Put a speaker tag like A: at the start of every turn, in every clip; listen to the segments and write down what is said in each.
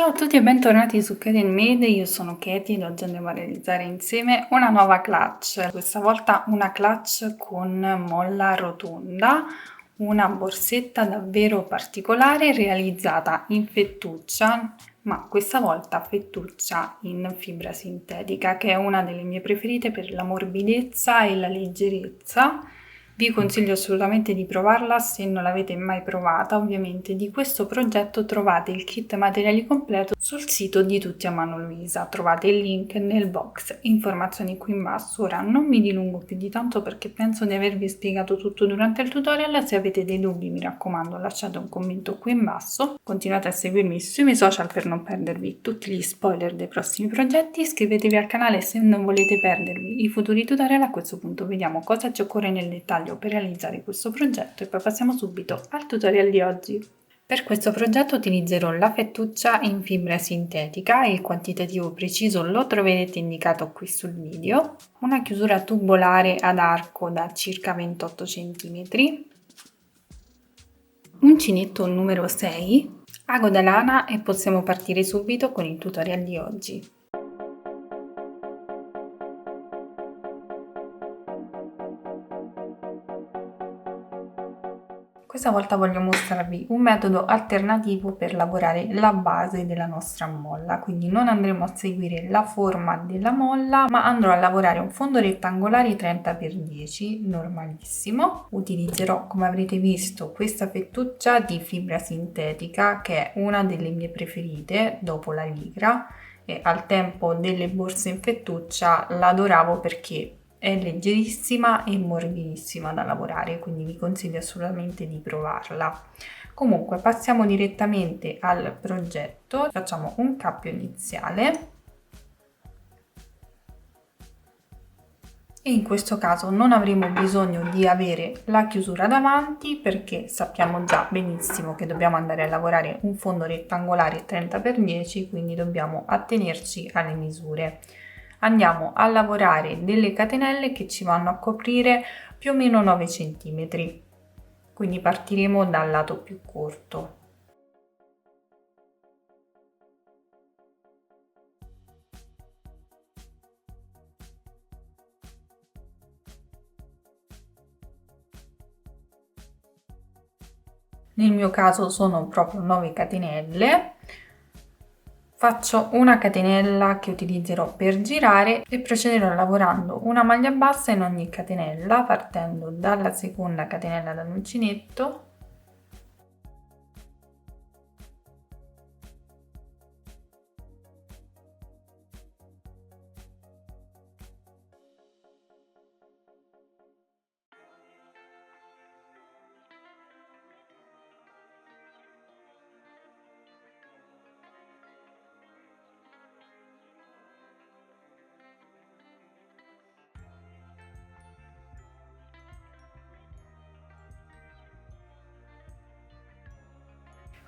A: Ciao a tutti e bentornati su Katie Made, io sono Katie ed oggi andiamo a realizzare insieme una nuova clutch, questa volta una clutch con molla rotonda, una borsetta davvero particolare realizzata in fettuccia, ma questa volta fettuccia in fibra sintetica, che è una delle mie preferite per la morbidezza e la leggerezza. Vi consiglio assolutamente di provarla se non l'avete mai provata. Ovviamente di questo progetto trovate il kit materiali completo sul sito di Tutti a Mano Luisa, trovate il link nel box, informazioni qui in basso. Ora non mi dilungo più di tanto perché penso di avervi spiegato tutto durante il tutorial. Se avete dei dubbi mi raccomando lasciate un commento qui in basso, continuate a seguirmi sui miei social per non perdervi tutti gli spoiler dei prossimi progetti, iscrivetevi al canale se non volete perdervi i futuri tutorial. A questo punto vediamo cosa ci occorre nel dettaglio per realizzare questo progetto e poi passiamo subito al tutorial di oggi. Per questo progetto utilizzerò la fettuccia in fibra sintetica, il quantitativo preciso lo troverete indicato qui sul video, una chiusura tubolare ad arco da circa 28 cm, uncinetto numero 6, ago da lana e possiamo partire subito con il tutorial di oggi. Questa volta voglio mostrarvi un metodo alternativo per lavorare la base della nostra molla, quindi non andremo a seguire la forma della molla, ma andrò a lavorare un fondo rettangolare 30x10 normalissimo. Utilizzerò, come avrete visto, questa fettuccia di fibra sintetica che è una delle mie preferite dopo la licra, e al tempo delle borse in fettuccia la adoravo perché è leggerissima e morbidissima da lavorare, quindi vi consiglio assolutamente di provarla. Comunque passiamo direttamente al progetto, facciamo un cappio iniziale e in questo caso non avremo bisogno di avere la chiusura davanti perché sappiamo già benissimo che dobbiamo andare a lavorare un fondo rettangolare 30x10, quindi dobbiamo attenerci alle misure. Andiamo a lavorare delle catenelle che ci vanno a coprire più o meno 9 cm, quindi partiremo dal lato più corto. Nel mio caso sono proprio 9 catenelle. Faccio una catenella che utilizzerò per girare e procederò lavorando una maglia bassa in ogni catenella, partendo dalla seconda catenella dall'uncinetto .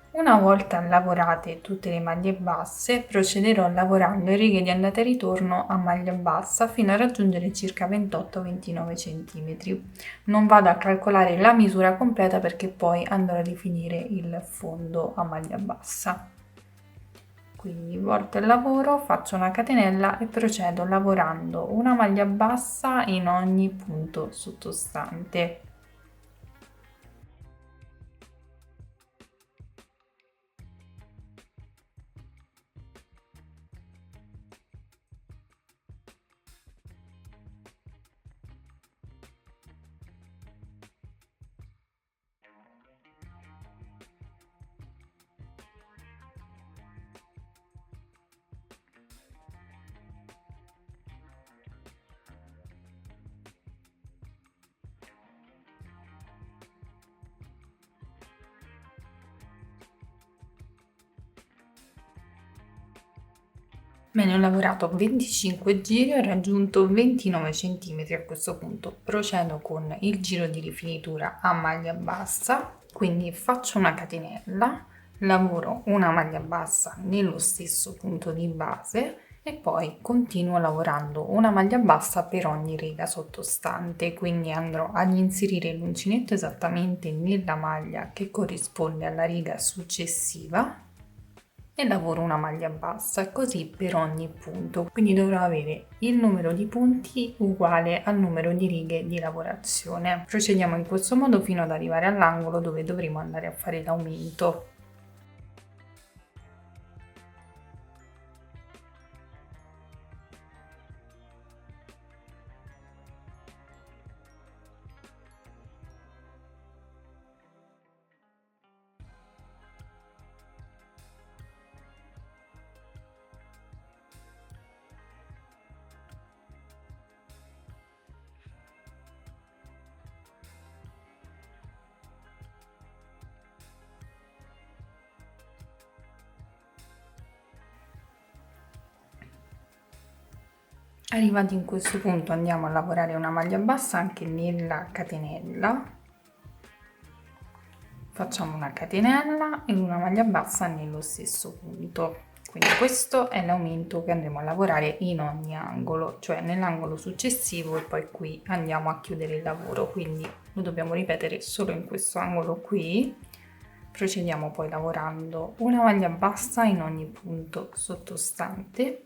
A: Una volta lavorate tutte le maglie basse, procederò lavorando le righe di andata e ritorno a maglia bassa fino a raggiungere circa 28-29 cm. Non vado a calcolare la misura completa perché poi andrò a definire il fondo a maglia bassa. Quindi volto il lavoro, faccio una catenella e procedo lavorando una maglia bassa in ogni punto sottostante. Bene, ho lavorato 25 giri e ho raggiunto 29 cm. A questo punto procedo con il giro di rifinitura a maglia bassa, quindi faccio una catenella, lavoro una maglia bassa nello stesso punto di base e poi continuo lavorando una maglia bassa per ogni riga sottostante, quindi andrò ad inserire l'uncinetto esattamente nella maglia che corrisponde alla riga successiva e lavoro una maglia bassa, e così per ogni punto. Quindi dovrò avere il numero di punti uguale al numero di righe di lavorazione. Procediamo in questo modo fino ad arrivare all'angolo dove dovremo andare a fare l'aumento. Arrivati in questo punto andiamo a lavorare una maglia bassa anche nella catenella. Facciamo una catenella e una maglia bassa nello stesso punto. Quindi questo è l'aumento che andremo a lavorare in ogni angolo, cioè nell'angolo successivo, e poi qui andiamo a chiudere il lavoro, quindi lo dobbiamo ripetere solo in questo angolo qui. Procediamo poi lavorando una maglia bassa in ogni punto sottostante.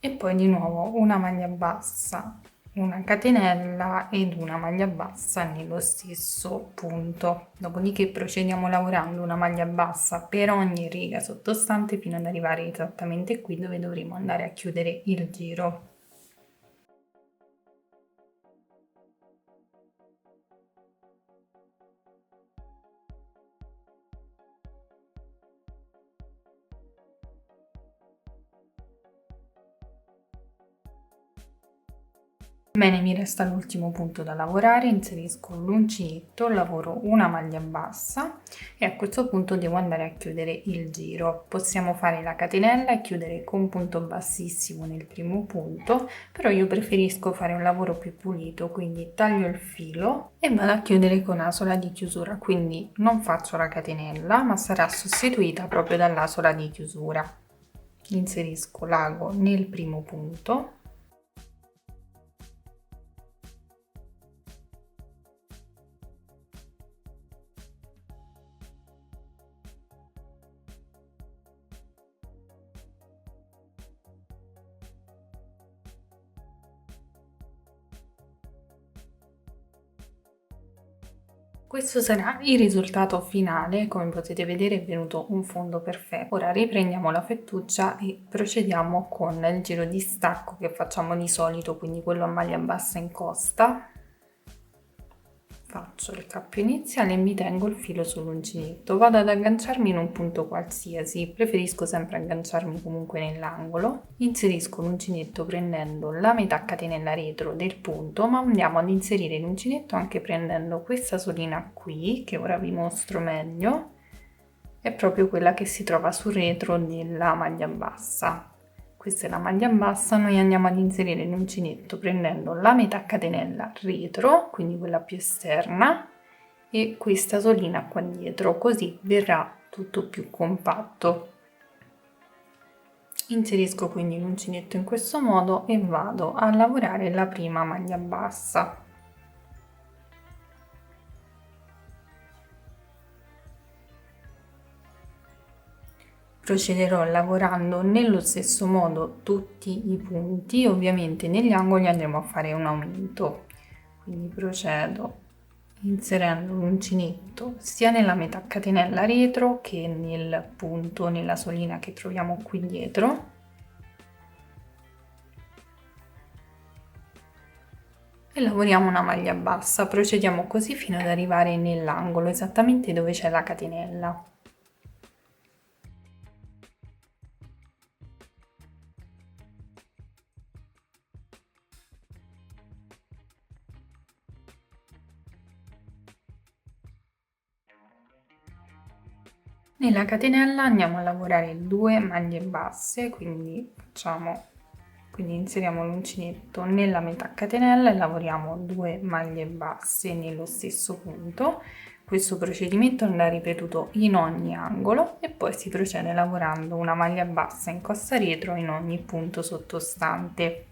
A: E poi di nuovo una maglia bassa, una catenella ed una maglia bassa nello stesso punto. Dopodiché procediamo lavorando una maglia bassa per ogni riga sottostante fino ad arrivare esattamente qui dove dovremo andare a chiudere il giro. Bene, mi resta l'ultimo punto da lavorare, inserisco l'uncinetto, lavoro una maglia bassa e a questo punto devo andare a chiudere il giro. Possiamo fare la catenella e chiudere con punto bassissimo nel primo punto, però io preferisco fare un lavoro più pulito, quindi taglio il filo e vado a chiudere con asola di chiusura, quindi non faccio la catenella ma sarà sostituita proprio dall'asola di chiusura. Inserisco l'ago nel primo punto. Questo sarà il risultato finale, come potete vedere è venuto un fondo perfetto. Ora riprendiamo la fettuccia e procediamo con il giro di stacco che facciamo di solito, quindi quello a maglia bassa in costa. Faccio il cappio iniziale e mi tengo il filo sull'uncinetto, vado ad agganciarmi in un punto qualsiasi, preferisco sempre agganciarmi comunque nell'angolo, inserisco l'uncinetto prendendo la metà catenella retro del punto, ma andiamo ad inserire l'uncinetto anche prendendo questa solina qui, che ora vi mostro meglio, è proprio quella che si trova sul retro della maglia bassa. Questa è la maglia bassa, noi andiamo ad inserire l'uncinetto prendendo la metà catenella retro, quindi quella più esterna, e questa solina qua dietro, così verrà tutto più compatto. Inserisco quindi l'uncinetto in questo modo e vado a lavorare la prima maglia bassa. Procederò lavorando nello stesso modo tutti i punti, ovviamente negli angoli andremo a fare un aumento, quindi procedo inserendo l'uncinetto sia nella metà catenella retro che nel punto, nella solina che troviamo qui dietro. E lavoriamo una maglia bassa, procediamo così fino ad arrivare nell'angolo, esattamente dove c'è la catenella. Nella catenella andiamo a lavorare 2 maglie basse, quindi inseriamo l'uncinetto nella metà catenella e lavoriamo 2 maglie basse nello stesso punto. Questo procedimento andrà ripetuto in ogni angolo e poi si procede lavorando una maglia bassa in costa retro in ogni punto sottostante.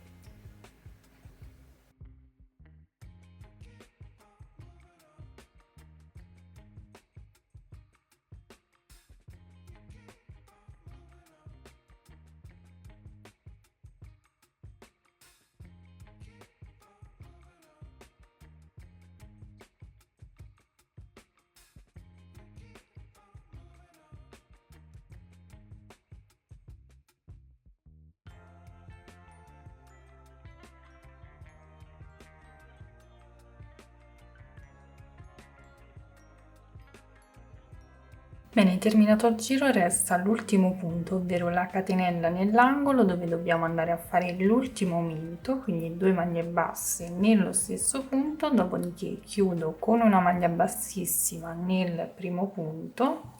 A: Bene, terminato il giro resta l'ultimo punto, ovvero la catenella nell'angolo dove dobbiamo andare a fare l'ultimo aumento, quindi 2 maglie basse nello stesso punto, dopodiché chiudo con una maglia bassissima nel primo punto,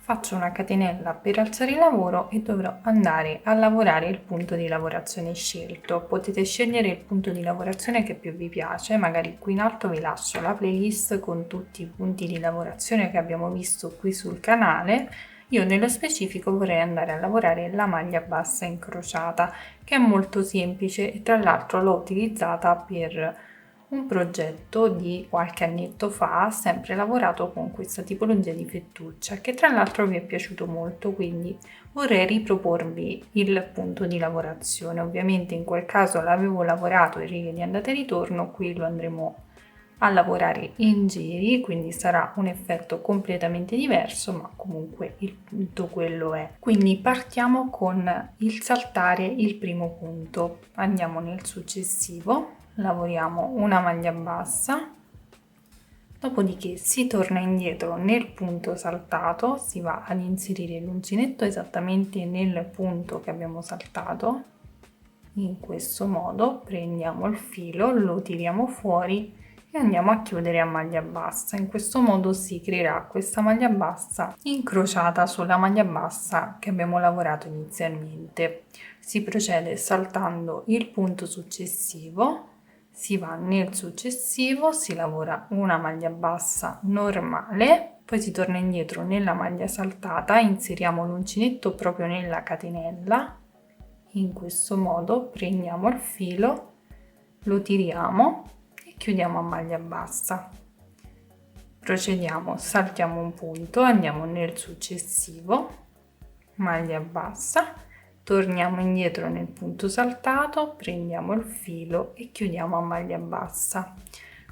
A: faccio una catenella per alzare il lavoro e dovrò andare a lavorare il punto di lavorazione scelto. Potete scegliere il punto di lavorazione che più vi piace, magari qui in alto vi lascio la playlist con tutti i punti di lavorazione che abbiamo visto qui sul canale. Io nello specifico vorrei andare a lavorare la maglia bassa incrociata, che è molto semplice e tra l'altro l'ho utilizzata per un progetto di qualche annetto fa, sempre lavorato con questa tipologia di fettuccia che tra l'altro vi è piaciuto molto, quindi vorrei riproporvi il punto di lavorazione. Ovviamente in quel caso l'avevo lavorato in righe di andata e ritorno, qui lo andremo a lavorare in giri, quindi sarà un effetto completamente diverso, ma comunque il punto quello è. Quindi partiamo con il saltare il primo punto, andiamo nel successivo, lavoriamo una maglia bassa, dopodiché si torna indietro nel punto saltato, si va ad inserire l'uncinetto esattamente nel punto che abbiamo saltato. In questo modo prendiamo il filo, lo tiriamo fuori e andiamo a chiudere a maglia bassa. In questo modo si creerà questa maglia bassa incrociata sulla maglia bassa che abbiamo lavorato inizialmente. Si procede saltando il punto successivo, si va nel successivo, si lavora una maglia bassa normale, poi si torna indietro nella maglia saltata, inseriamo l'uncinetto proprio nella catenella. In questo modo prendiamo il filo, lo tiriamo e chiudiamo a maglia bassa. Procediamo, saltiamo un punto, andiamo nel successivo, maglia bassa, torniamo indietro nel punto saltato, prendiamo il filo e chiudiamo a maglia bassa.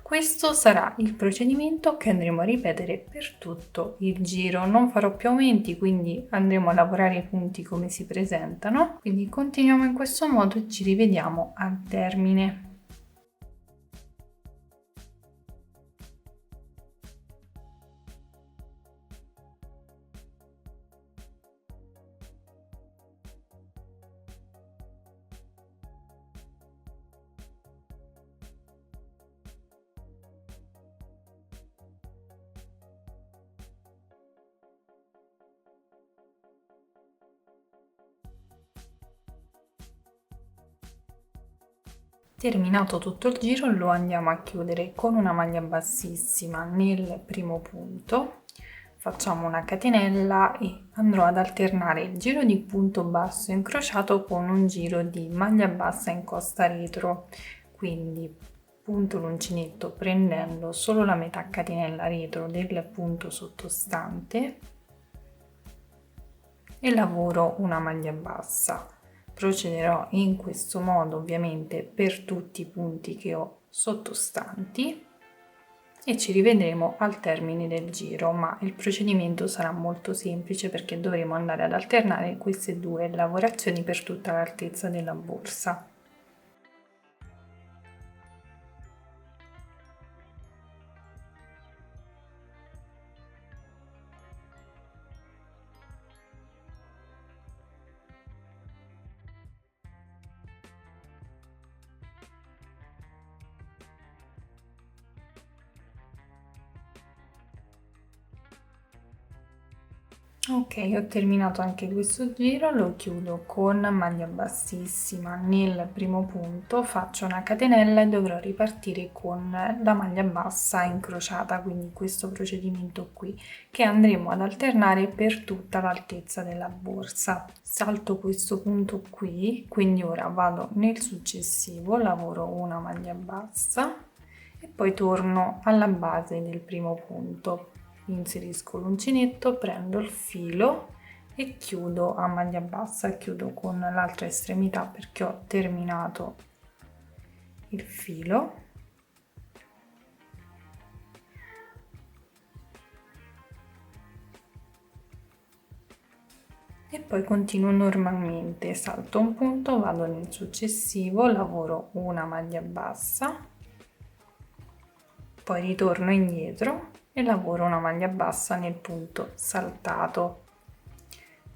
A: Questo sarà il procedimento che andremo a ripetere per tutto il giro. Non farò più aumenti, quindi andremo a lavorare i punti come si presentano. Quindi continuiamo in questo modo e ci rivediamo al termine. Terminato tutto il giro lo andiamo a chiudere con una maglia bassissima nel primo punto, facciamo una catenella e andrò ad alternare il giro di punto basso incrociato con un giro di maglia bassa in costa retro, quindi punto l'uncinetto prendendo solo la metà catenella retro del punto sottostante e lavoro una maglia bassa. Procederò in questo modo ovviamente per tutti i punti che ho sottostanti e ci rivedremo al termine del giro, ma il procedimento sarà molto semplice perché dovremo andare ad alternare queste due lavorazioni per tutta l'altezza della borsa. Ok, ho terminato anche questo giro, lo chiudo con maglia bassissima nel primo punto, faccio una catenella e dovrò ripartire con la maglia bassa incrociata, quindi questo procedimento qui che andremo ad alternare per tutta l'altezza della borsa. Salto questo punto qui, quindi ora vado nel successivo, lavoro una maglia bassa e poi torno alla base del primo punto. Inserisco l'uncinetto, prendo il filo e chiudo a maglia bassa, chiudo con l'altra estremità perché ho terminato il filo e poi continuo normalmente, salto un punto, vado nel successivo, lavoro una maglia bassa, poi ritorno indietro e lavoro una maglia bassa nel punto saltato.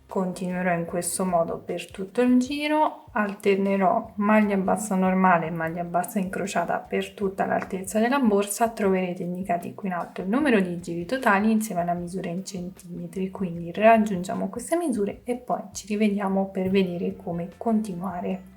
A: Continuerò in questo modo per tutto il giro, alternerò maglia bassa normale e maglia bassa incrociata per tutta l'altezza della borsa. Troverete indicati qui in alto il numero di giri totali insieme alla misura in centimetri, quindi raggiungiamo queste misure e poi ci rivediamo per vedere come continuare.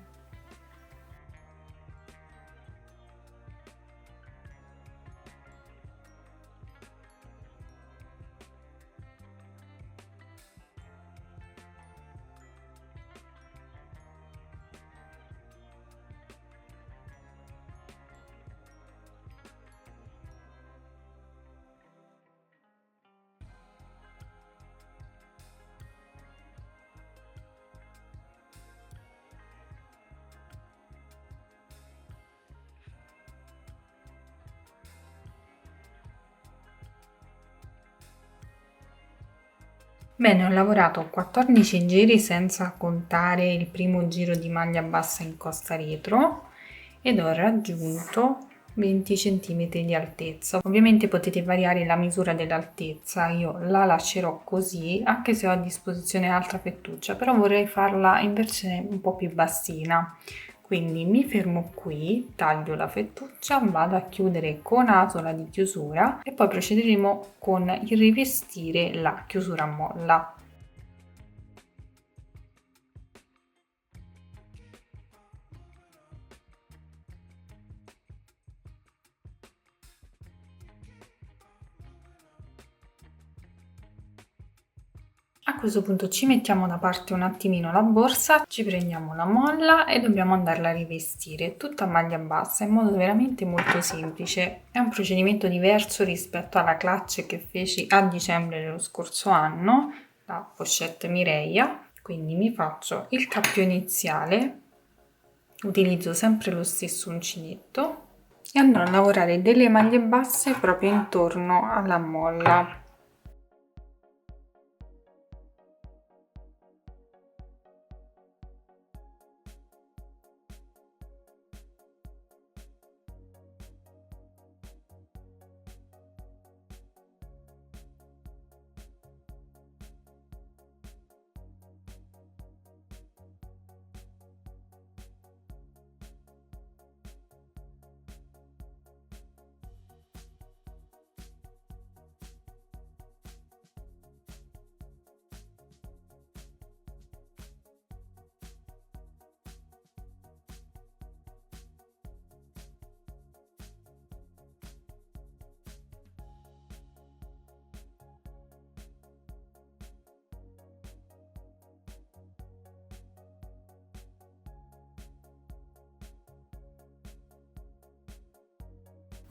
A: Bene, ho lavorato 14 giri senza contare il primo giro di maglia bassa in costa retro ed ho raggiunto 20 cm di altezza. Ovviamente potete variare la misura dell'altezza, io la lascerò così anche se ho a disposizione altra fettuccia, però vorrei farla in versione un po' più bassina. Quindi mi fermo qui, taglio la fettuccia, vado a chiudere con asola di chiusura e poi procederemo con il rivestire la chiusura a molla. A questo punto ci mettiamo da parte un attimino la borsa, ci prendiamo la molla e dobbiamo andarla a rivestire tutta a maglia bassa in modo veramente molto semplice. È un procedimento diverso rispetto alla clutch che feci a dicembre dello scorso anno, la pochette Mireia. Quindi mi faccio il cappio iniziale, utilizzo sempre lo stesso uncinetto e andrò a lavorare delle maglie basse proprio intorno alla molla.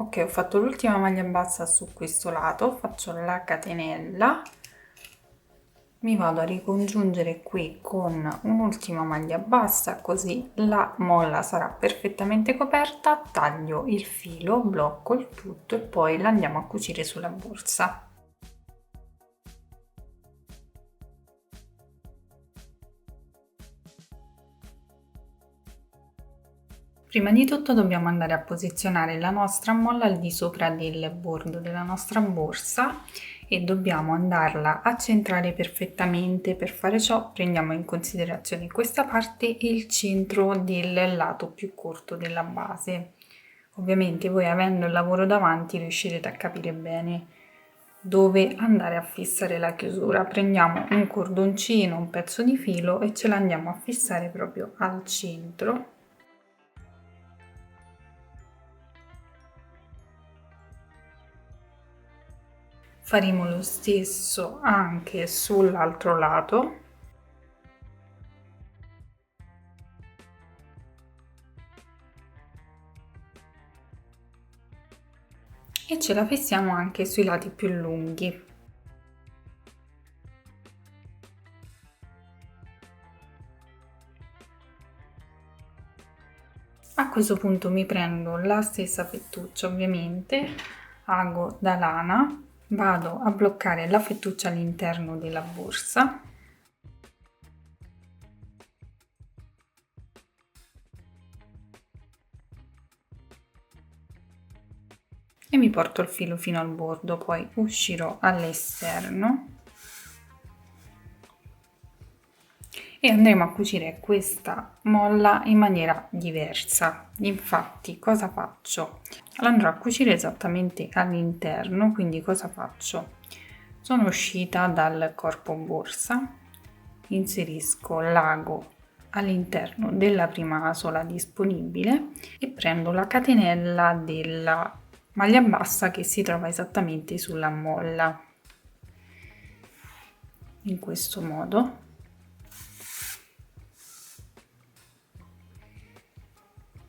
A: Ok, ho fatto l'ultima maglia bassa su questo lato, faccio la catenella, mi vado a ricongiungere qui con un'ultima maglia bassa, così la molla sarà perfettamente coperta, taglio il filo, blocco il tutto e poi la andiamo a cucire sulla borsa. Prima di tutto dobbiamo andare a posizionare la nostra molla al di sopra del bordo della nostra borsa e dobbiamo andarla a centrare perfettamente. Per fare ciò prendiamo in considerazione questa parte e il centro del lato più corto della base. Ovviamente voi avendo il lavoro davanti riuscirete a capire bene dove andare a fissare la chiusura. Prendiamo un cordoncino, un pezzo di filo e ce l'andiamo a fissare proprio al centro. Faremo lo stesso anche sull'altro lato. E ce la fissiamo anche sui lati più lunghi. A questo punto mi prendo la stessa fettuccia, ovviamente, ago da lana, vado a bloccare la fettuccia all'interno della borsa. E mi porto il filo fino al bordo, poi uscirò all'esterno e andremo a cucire questa molla in maniera diversa. Infatti cosa faccio? L'andrò a cucire esattamente all'interno, quindi cosa faccio? Sono uscita dal corpo borsa, inserisco l'ago all'interno della prima asola disponibile e prendo la catenella della maglia bassa che si trova esattamente sulla molla, in questo modo.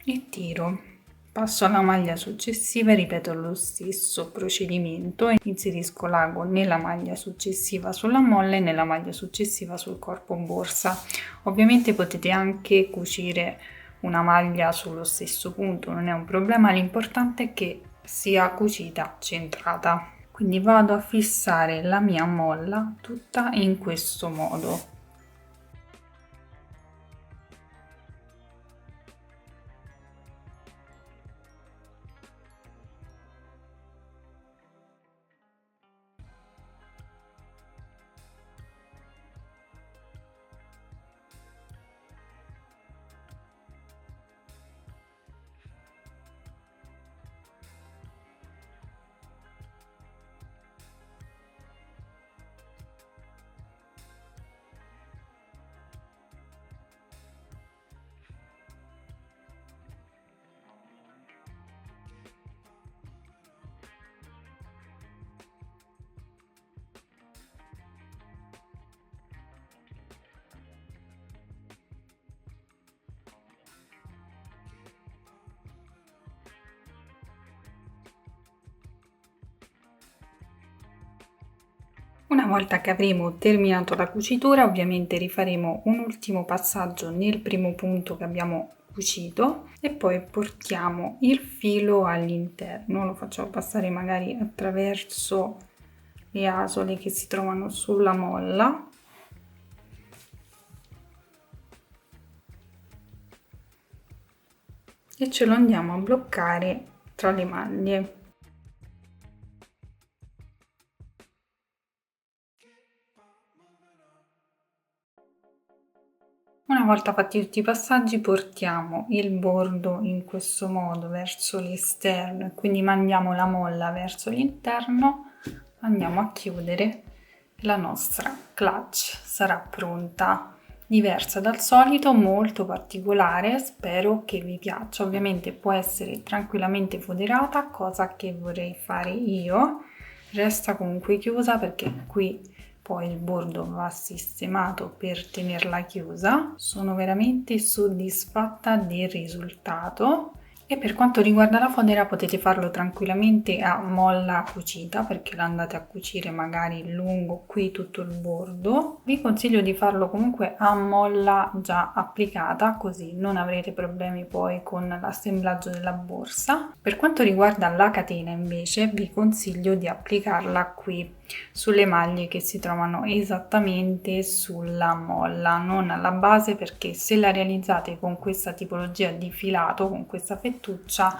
A: E tiro, passo alla maglia successiva e ripeto lo stesso procedimento, inserisco l'ago nella maglia successiva sulla molla e nella maglia successiva sul corpo borsa. Ovviamente potete anche cucire una maglia sullo stesso punto, non è un problema, l'importante è che sia cucita centrata. Quindi vado a fissare la mia molla tutta in questo modo. Una volta che avremo terminato la cucitura, ovviamente rifaremo un ultimo passaggio nel primo punto che abbiamo cucito e poi portiamo il filo all'interno, lo facciamo passare magari attraverso le asole che si trovano sulla molla e ce lo andiamo a bloccare tra le maglie. Una volta fatti tutti i passaggi portiamo il bordo in questo modo verso l'esterno e quindi mandiamo la molla verso l'interno, andiamo a chiudere e la nostra clutch sarà pronta. Diversa dal solito, molto particolare, spero che vi piaccia. Ovviamente può essere tranquillamente foderata, cosa che vorrei fare io, resta comunque chiusa perché qui poi il bordo va sistemato per tenerla chiusa. Sono veramente soddisfatta del risultato e per quanto riguarda la fodera potete farlo tranquillamente a molla cucita perché la andate a cucire magari lungo qui tutto il bordo. Vi consiglio di farlo comunque a molla già applicata, così non avrete problemi poi con l'assemblaggio della borsa. Per quanto riguarda la catena invece vi consiglio di applicarla qui sulle maglie che si trovano esattamente sulla molla, non alla base, perché se la realizzate con questa tipologia di filato, con questa fettuccia,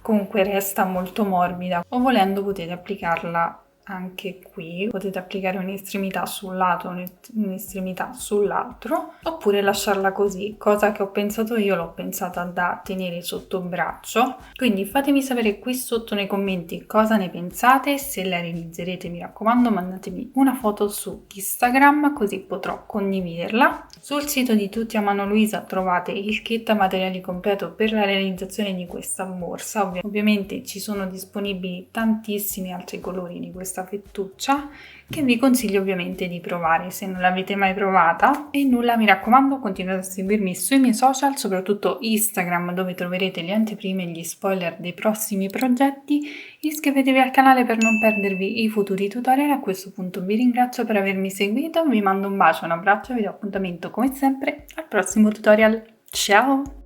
A: comunque resta molto morbida, o volendo potete applicarla anche qui potete applicare un'estremità sul lato, un'estremità sull'altro, oppure lasciarla così, cosa che ho pensato io, l'ho pensata da tenere sotto braccio. Quindi fatemi sapere qui sotto nei commenti cosa ne pensate, se la realizzerete mi raccomando mandatemi una foto su Instagram così potrò condividerla. Sul sito di Tutti a Mano Luisa trovate il kit materiali completo per la realizzazione di questa borsa, ovviamente ci sono disponibili tantissimi altri colori di questa fettuccia che vi consiglio ovviamente di provare se non l'avete mai provata. E nulla, mi raccomando, continuate a seguirmi sui miei social, soprattutto Instagram, dove troverete le anteprime e gli spoiler dei prossimi progetti. Iscrivetevi al canale per non perdervi i futuri tutorial. A questo punto vi ringrazio per avermi seguito, vi mando un bacio, un abbraccio e vi do appuntamento come sempre al prossimo tutorial. Ciao!